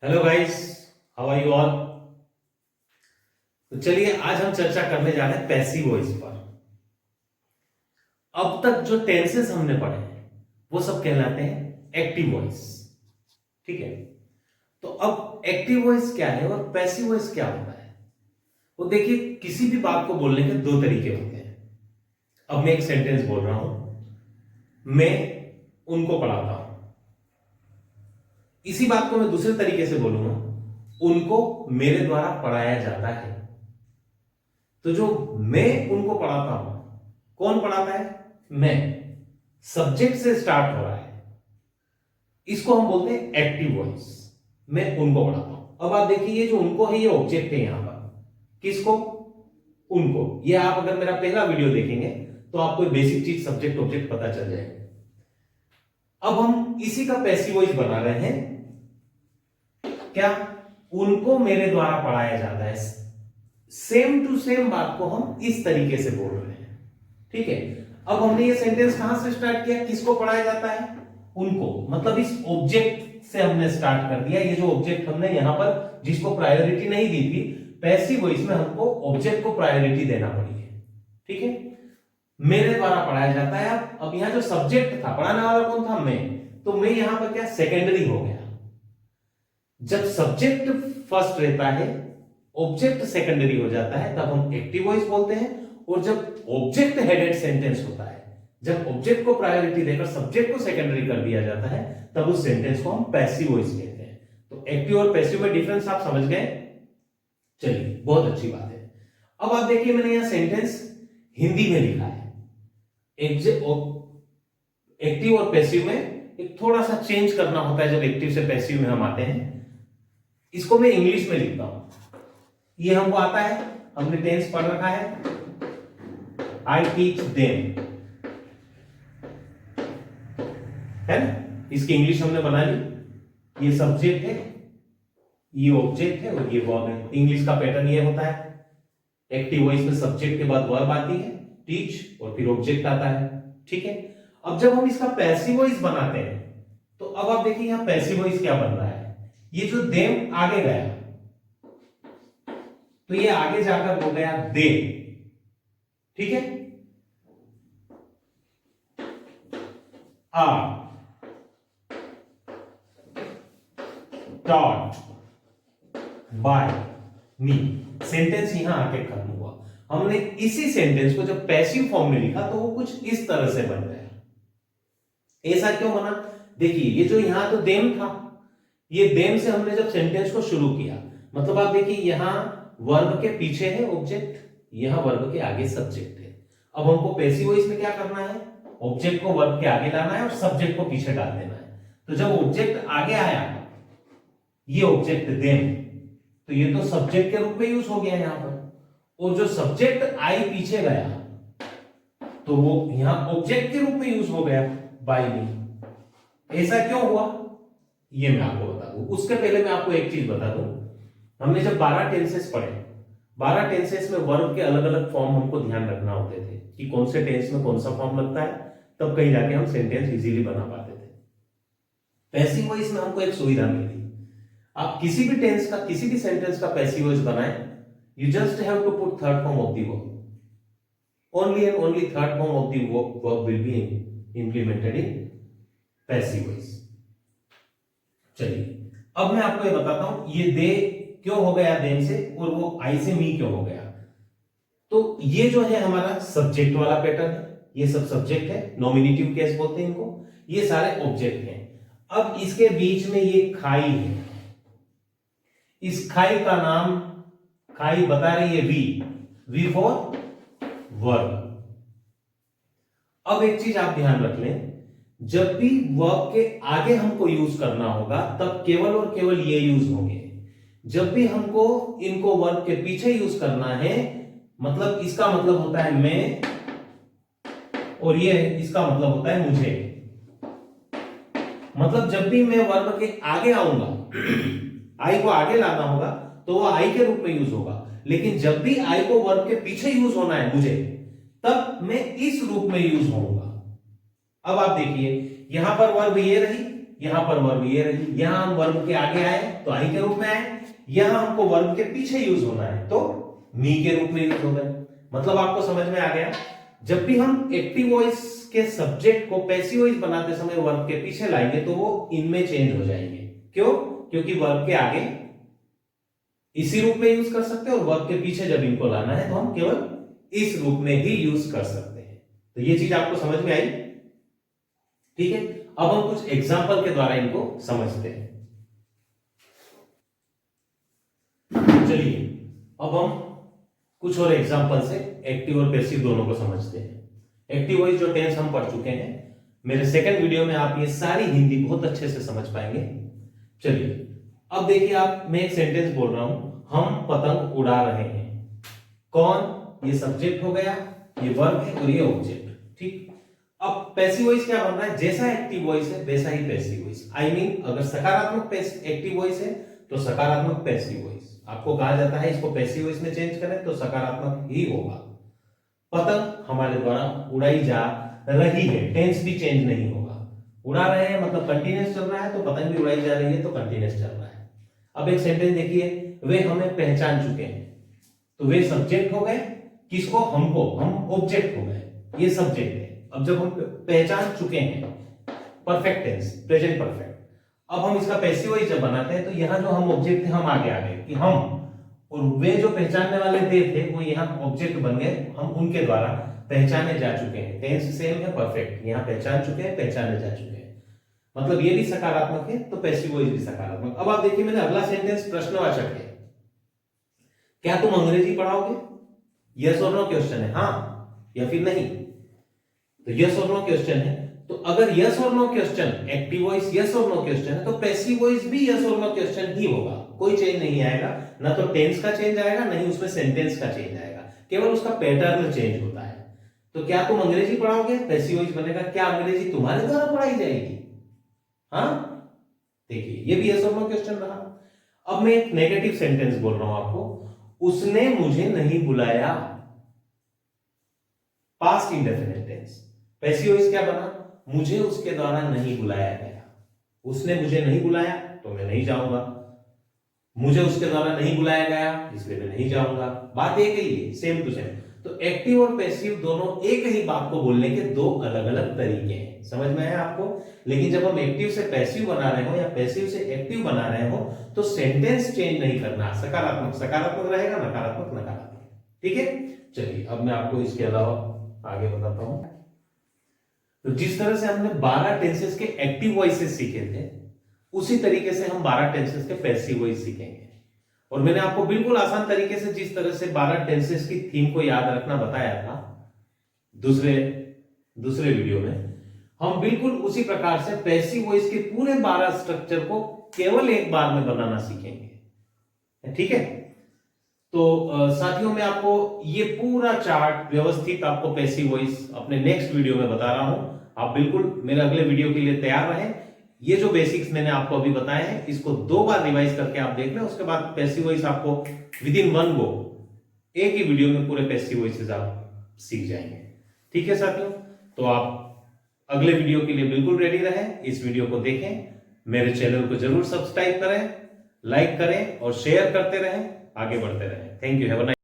Hello guys, how are you all. तो चलिए आज हम चर्चा करने जा रहे हैं पैसिव वॉइस पर। अब तक जो टेंसेस हमने पढ़े हैं वो सब कहलाते हैं एक्टिव वॉइस। ठीक है, तो अब एक्टिव वॉइस क्या है और पैसिव वॉइस क्या होता है। वो देखिए, किसी भी बात को बोलने के दो तरीके होते हैं। अब मैं एक सेंटेंस बोल रहा हूं, मैं उनको पढ़ाता हूं। इसी बात को मैं दूसरे तरीके से बोलूंगा, उनको मेरे द्वारा पढ़ाया जाता है। तो जो मैं उनको पढ़ाता हूं, कौन पढ़ाता है? मैं। सब्जेक्ट से स्टार्ट हो रहा है, इसको हम बोलते हैं एक्टिव वॉइस। मैं उनको पढ़ाता हूं। अब आप देखिए, ये जो उनको है ये ऑब्जेक्ट है यहां पर। किसको? उनको। ये आप अगर मेरा पहला वीडियो देखेंगे तो आपको बेसिक चीज सब्जेक्ट ऑब्जेक्ट पता चल जाएगी। अब हम इसी का पैसिव वॉइस बना रहे हैं। क्या? उनको मेरे द्वारा पढ़ाया जाता है। सेम टू सेम बात को हम इस तरीके से बोल रहे हैं। ठीक है, अब हमने ये सेंटेंस कहां से स्टार्ट किया? किसको पढ़ाया जाता है? उनको। मतलब इस ऑब्जेक्ट से हमने स्टार्ट कर दिया। ये जो ऑब्जेक्ट हमने यहां पर जिसको प्रायोरिटी नहीं दी थी, पैसिव वॉइस में हमको ऑब्जेक्ट को प्रायोरिटी देना पड़ी है। ठीक है, मेरे द्वारा पढ़ाया जाता है। अब यहां जो सब्जेक्ट था, पढ़ाने वाला कौन था? मैं। तो मैं यहां पर क्या सेकेंडरी हो गया। जब सब्जेक्ट फर्स्ट रहता है, ऑब्जेक्ट सेकेंडरी हो जाता है, तब हम एक्टिव वॉइस बोलते हैं। और जब ऑब्जेक्ट हेडेड सेंटेंस होता है, जब ऑब्जेक्ट को प्रायोरिटी देकर सब्जेक्ट को सेकेंडरी कर दिया जाता है, तब उस सेंटेंस को हम पैसिव वॉइस कहते हैं। तो एक्टिव और पैसिव में डिफरेंस आप समझ गए? चलिए, बहुत अच्छी बात है। अब आप देखिए, मैंने यहां सेंटेंस हिंदी में लिखा है। एक्टिव और पैसिव में एक थोड़ा सा चेंज करना होता है जब एक्टिव से पैसिव में हम आते हैं। इसको मैं इंग्लिश में लिखता हूं। ये हमको आता है, हमने टेंस पढ़ रखा है। आई टीच देम, है ना? इसकी इंग्लिश हमने बना ली। ये सब्जेक्ट है, ये ऑब्जेक्ट है और ये वर्ब है। इंग्लिश का पैटर्न ये होता है। एक्टिव वॉइस में सब्जेक्ट के बाद वर्ब आती है, टीच, और फिर ऑब्जेक्ट आता है। ठीक है, अब जब हम इसका पैसिव वॉइस बनाते हैं, तो अब आप देखिए यहां पैसिव वॉइस क्या बन रहा है। ये जो देम आगे गया, तो ये आगे जाकर हो गया दे। ठीक है, are, taught, by me. Sentence यहां आके खत्म हुआ। हमने इसी सेंटेंस को जब पैसिव फॉर्म में लिखा तो वो कुछ इस तरह से बन गया। ऐसा क्यों बना? देखिए, ये जो यहां तो देम था, ये देम से हमने जब सेंटेंस को शुरू किया, मतलब आप देखिए यहां वर्ब के पीछे है ऑब्जेक्ट, यहां वर्ब के आगे सब्जेक्ट है। अब हमको पैसिव वॉइस में क्या करना है? ऑब्जेक्ट को वर्ब के आगे लाना है और सब्जेक्ट को पीछे डाल देना है। तो जब ऑब्जेक्ट आगे आया, ये ऑब्जेक्ट देम, तो ये तो सब्जेक्ट के रूप में यूज हो गया यहां पर। और जो सब्जेक्ट आई पीछे गया, तो वो यहां ऑब्जेक्ट के रूप में यूज हो गया, बाय मी। ऐसा क्यों हुआ ये मैं आपको बता दूं। उसके पहले मैं आपको एक चीज बता दूं। हमने जब 12 टेंसेस पढ़े, 12 टेंसेस में वर्ब के अलग अलग फॉर्म हमको ध्यान रखना होते थे कि कौन से टेंस में कौन सा फॉर्म लगता है, तब कहीं जाके हम सेंटेंस इजीली बना पाते थे। पैसिव वॉइस में हमको एक सुविधा मिली। आप किसी भी टेंस का, किसी भी सेंटेंस का पैसिव वॉइस बनाएं, you just have to put third form of the verb. Only and only third form of the verb will be implemented in passive voice. चलिए, अब मैं आपको ये बताता हूं ये दे क्यों हो गया देम से, और वो आई से मी क्यों हो गया। तो ये जो है हमारा सब्जेक्ट वाला पैटर्न है, ये सब सब्जेक्ट है, नॉमिनेटिव केस बोलते हैं इनको। ये सारे ऑब्जेक्ट हैं। अब इसके बीच में ये खाई है। इस खाई का नाम, खाई बता रही है वी फॉर वर्ब। अब एक चीज आप ध्यान रख लें, जब भी वर्ब के आगे हमको यूज करना होगा, तब केवल और केवल ये यूज होंगे। जब भी हमको इनको वर्ब के पीछे यूज करना है, मतलब इसका मतलब होता है मैं, और ये इसका मतलब होता है मुझे। मतलब जब भी मैं वर्ब के आगे आऊंगा, आई को आगे लाना होगा, तो वो आई के रूप में यूज होगा। लेकिन जब भी आई को वर्ब के पीछे यूज होना है मुझे, तब मैं इस रूप में यूज होऊंगा। अब आप देखिए, यहां पर वर्ब ये रही, यहां पर वर्ब ये रही, यहां हम वर्ब के आगे आए तो आई के रूप में आए, यहां हमको वर्ब के पीछे यूज होना है तो मी के रूप में यूज हो गए। मतलब आपको समझ में आ गया, जब भी हम एक्टिव वॉइस के सब्जेक्ट को पैसिव वॉइस बनाते समय वर्ब के पीछे लाएंगे तो वो इनमें चेंज हो जाएंगे। क्यों? क्योंकि वर्ब के आगे इसी रूप में यूज कर सकते हैं और वर्ब के पीछे जब इनको लाना है तो हम केवल इस रूप में ही यूज कर सकते हैं। तो ये चीज आपको समझ में आई? ठीक है, अब हम कुछ एग्जाम्पल के द्वारा इनको समझते हैं। चलिए अब हम कुछ और एग्जाम्पल से एक्टिव और पैसिव दोनों को समझते हैं। एक्टिव वॉइस जो टेंस हम पढ़ चुके हैं, मेरे सेकंड वीडियो में आप ये सारी हिंदी बहुत अच्छे से समझ पाएंगे। चलिए अब देखिए, आप मैं एक सेंटेंस बोल रहा हूं, हम पतंग उड़ा रहे हैं। कौन? ये सब्जेक्ट हो गया, ये वर्ब है और ये ऑब्जेक्ट। ठीक, अब पैसिव वॉइस क्या बन रहा है? जैसा एक्टिव वॉइस है वैसा ही पैसिव वॉइस। आई मीन अगर सकारात्मक एक्टिव वॉइस है तो सकारात्मक पैसिव वॉइस। आपको कहा जाता है इसको पैसिव वॉइस में चेंज करें तो सकारात्मक ही होगा। पतंग हमारे द्वारा उड़ाई जा रही है, टेंस भी चेंज नहीं होगा। उड़ा रहे हैं मतलब कंटिन्यूअस चल रहा है, तो पतंग भी उड़ाई जा रही है तो कंटिन्यूअस चल रहा है। अब एक सेंटेंस देखिए, वे हमें पहचान चुके हैं। तो वे सब्जेक्ट हो गए, किसको? हमको, हम ऑब्जेक्ट हो गए, ये सब्जेक्ट है। अब जब हम पहचान चुके हैं, परफेक्ट टेंस, प्रेजेंट परफेक्ट। अब हम इसका पैसिव वॉइस जब बनाते हैं तो यहां जो हम ऑब्जेक्ट थे हम आगे आ गए कि हम, और वे जो पहचानने वाले थे वो यहां ऑब्जेक्ट बन गए, हम उनके द्वारा पहचाने जा चुके हैं। टेंस सेम है, परफेक्ट, यहां पहचान चुके हैं, पहचाने जा चुके हैं, मतलब ये भी सकारात्मक है तो पैसिव वॉइस भी सकारात्मक। अब आप देखिए, मैंने अगला सेंटेंस प्रश्नवाचक है। क्या तुम अंग्रेजी पढ़ाओगे? यस और नो क्वेश्चन है, हाँ या फिर नहीं। तो यस और नो क्वेश्चन है, तो अगर यस और no question, active voice yes और नो क्वेश्चन है, तो पैसिव वॉइस भी यस और नो क्वेश्चन ही होगा। कोई चेंज नहीं आएगा, ना तो टेंस का चेंज आएगा, ना ही उसमें सेंटेंस का चेंज आएगा, केवल उसका पैटर्न चेंज होता है। तो क्या तुम अंग्रेजी पढ़ाओगे? पैसिव वॉइस बनेगा, क्या अंग्रेजी तुम्हारे द्वारा पढ़ाई जाएगी? हाँ, देखिए ये भी यस और नो क्वेश्चन रहा। अब मैं एक नेगेटिव सेंटेंस बोल रहा हूं आपको, उसने मुझे नहीं बुलाया, past indefinite tense. Passive voice क्या बना? मुझे उसके द्वारा नहीं बुलाया गया। उसने मुझे नहीं बुलाया तो मैं नहीं जाऊंगा, मुझे उसके द्वारा नहीं बुलाया गया इसलिए मैं नहीं जाऊंगा। बात एक ही है, सेम टू सेम। तो एक्टिव और पैसिव दोनों एक ही बात को बोलने के दो अलग अलग तरीके हैं। समझ में आया आपको? लेकिन जब हम एक्टिव से पैसिव बना रहे हो या पैसिव से एक्टिव बना रहे हो तो सेंटेंस चेंज नहीं करना, सकारात्मक सकारात्मक रहेगा, नकारात्मक नकारात्मक। ठीक है, चलिए अब मैं आपको इसके अलावा आगे बताता हूं। तो जिस तरह से हमने 12 टेंसेस के एक्टिव वॉइसेस सीखे थे, उसी तरीके से हम 12 टेंसेस के पैसिव वॉइस सीखेंगे। और मैंने आपको बिल्कुल आसान तरीके से जिस तरह से 12 टेंसेस की थीम को याद रखना बताया था दूसरे वीडियो में, हम बिल्कुल उसी प्रकार से पैसिव वॉइस के पूरे 12 स्ट्रक्चर को केवल एक बार में बनाना सीखेंगे। ठीक है, तो साथियों मैं आपको ये पूरा चार्ट व्यवस्थित आपको पैसिव वॉइस अपने नेक्स्ट वीडियो में बता रहा हूं। आप बिल्कुल मेरे अगले वीडियो के लिए तैयार रहें। ये जो बेसिक्स मैंने आपको अभी बताए हैं इसको 2 बार रिवाइज करके आप देख लें, उसके बाद पैसिव वॉइस आपको विद इन 1 गो एक ही वीडियो में पूरे पैसिव वॉइसेस आप सीख जाएंगे। ठीक है साथियों, तो आप अगले वीडियो के लिए बिल्कुल रेडी रहें, इस वीडियो को देखें, मेरे चैनल को जरूर सब्सक्राइब करें, लाइक करें और शेयर करते रहें, आगे बढ़ते रहें। Thank you, have a nice